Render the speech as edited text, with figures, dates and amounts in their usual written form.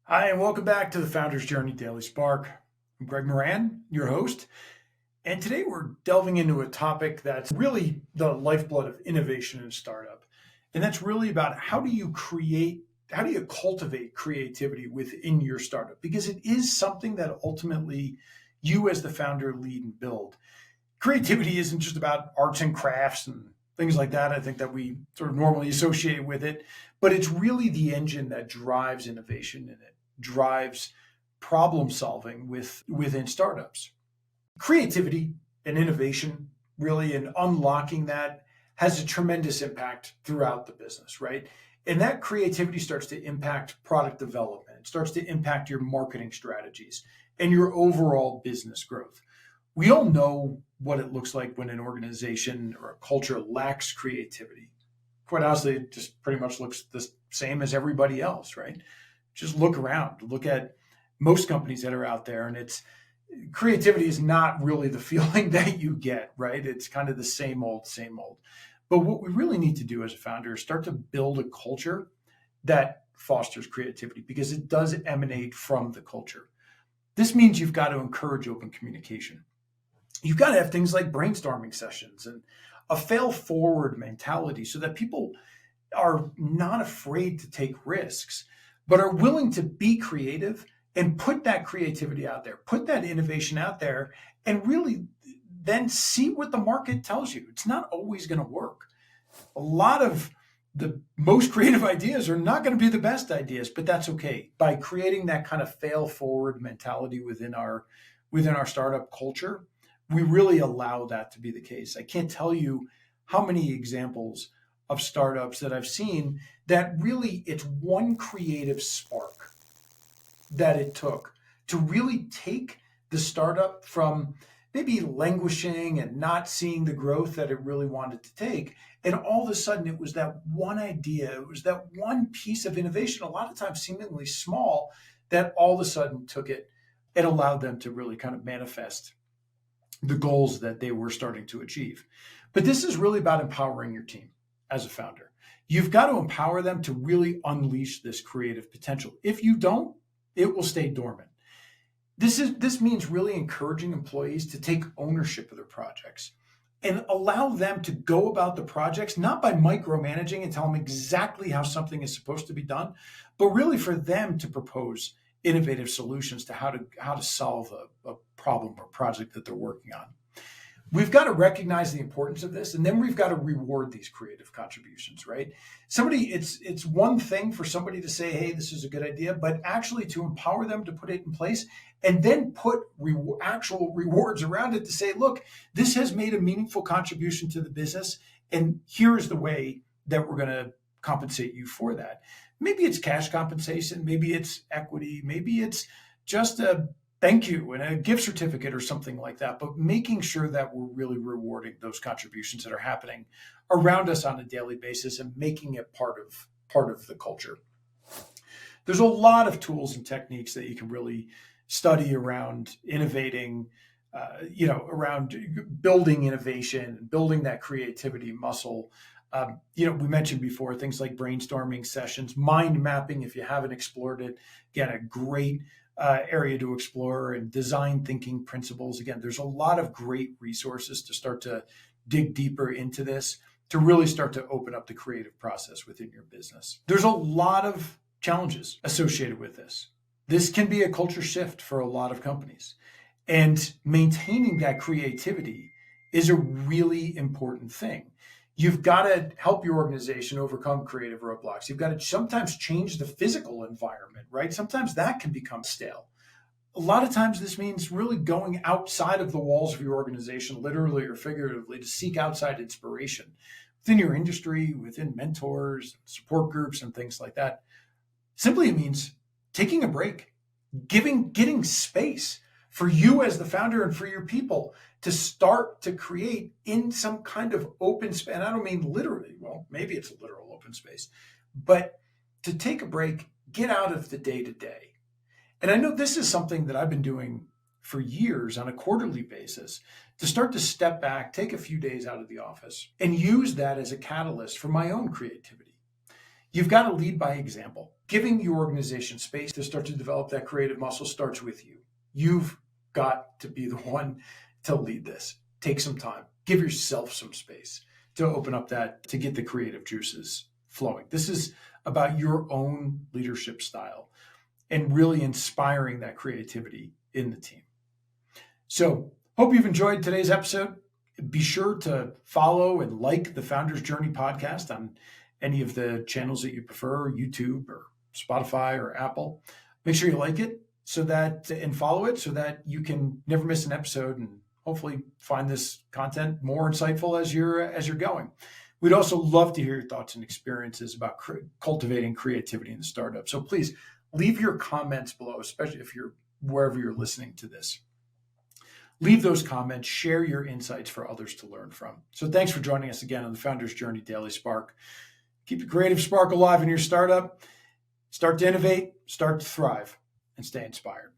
Hi, and welcome back to the Founder's Journey Daily Spark. I'm Greg Moran, your host, and today we're delving into a topic that's really the lifeblood of innovation in a startup. And that's really about how do you cultivate creativity within your startup? Because it is something that ultimately you as the founder lead and build. Creativity isn't just about arts and crafts and things like that. I think that we sort of normally associate with it, but it's really the engine that drives innovation and it drives problem solving within startups. Creativity and innovation, really, and unlocking that has a tremendous impact throughout the business, right? And that creativity starts to impact product development. It starts to impact your marketing strategies and your overall business growth. We all know what it looks like when an organization or a culture lacks creativity. Quite honestly, it just pretty much looks the same as everybody else, right? Just look around, look at most companies that are out there, and it's creativity is not really the feeling that you get, right? It's kind of the same old, same old. But what we really need to do as a founder is start to build a culture that fosters creativity because it does emanate from the culture. This means you've got to encourage open communication. You've got to have things like brainstorming sessions and a fail forward mentality so that people are not afraid to take risks, but are willing to be creative and put that creativity out there, put that innovation out there, and really then see what the market tells you. It's not always going to work. A lot of the most creative ideas are not going to be the best ideas, but that's okay. By creating that kind of fail forward mentality within our startup culture, we really allow that to be the case. I can't tell you how many examples of startups that I've seen that really it's one creative spark that it took to really take the startup from maybe languishing and not seeing the growth that it really wanted to take. And all of a sudden, it was that one idea, it was that one piece of innovation, a lot of times seemingly small, that all of a sudden took it and allowed them to really kind of manifest the goals that they were starting to achieve. But this is really about empowering your team as a founder. You've got to empower them to really unleash this creative potential. If you don't, it will stay dormant. This means really encouraging employees to take ownership of their projects and allow them to go about the projects, not by micromanaging and tell them exactly how something is supposed to be done, but really for them to propose innovative solutions to how to solve a problem or project that they're working on. We've got to recognize the importance of this, and then we've got to reward these creative contributions, right? It's one thing for somebody to say, hey, this is a good idea, but actually to empower them to put it in place and then put actual rewards around it to say, look, this has made a meaningful contribution to the business, and here's the way that we're going to compensate you for that. Maybe it's cash compensation, maybe it's equity, maybe it's just a thank you and a gift certificate or something like that, but making sure that we're really rewarding those contributions that are happening around us on a daily basis and making it part of the culture. There's a lot of tools and techniques that you can really study around innovating, around building innovation, building that creativity muscle. We mentioned before things like brainstorming sessions, mind mapping. If you haven't explored it, again, a great area to explore, and design thinking principles. Again, there's a lot of great resources to start to dig deeper into this, to really start to open up the creative process within your business. There's a lot of challenges associated with this. This can be a culture shift for a lot of companies. And maintaining that creativity is a really important thing. You've got to help your organization overcome creative roadblocks. You've got to sometimes change the physical environment, right? Sometimes that can become stale. A lot of times this means really going outside of the walls of your organization, literally or figuratively, to seek outside inspiration within your industry, within mentors, support groups, and things like that. Simply it means taking a break, getting space for you as the founder and for your people to start to create in some kind of open space. And I don't mean literally, well, maybe it's a literal open space, but to take a break, get out of the day to day. And I know this is something that I've been doing for years on a quarterly basis, to start to step back, take a few days out of the office, and use that as a catalyst for my own creativity. You've got to lead by example. Giving your organization space to start to develop that creative muscle starts with you. You've got to be the one to lead this. Take some time. Give yourself some space to open up to get the creative juices flowing. This is about your own leadership style and really inspiring that creativity in the team. So, hope you've enjoyed today's episode. Be sure to follow and like the Founders Journey podcast on any of the channels that you prefer, YouTube or Spotify or Apple. Make sure you like it and follow it so that you can never miss an episode and hopefully find this content more insightful as you're going. We'd also love to hear your thoughts and experiences about cultivating creativity in the startup. So please leave your comments below, especially if you're wherever you're listening to this. Leave those comments, share your insights for others to learn from. So thanks for joining us again on the Founders Journey Daily Spark. Keep the creative spark alive in your startup. Start to innovate, start to thrive, and stay inspired.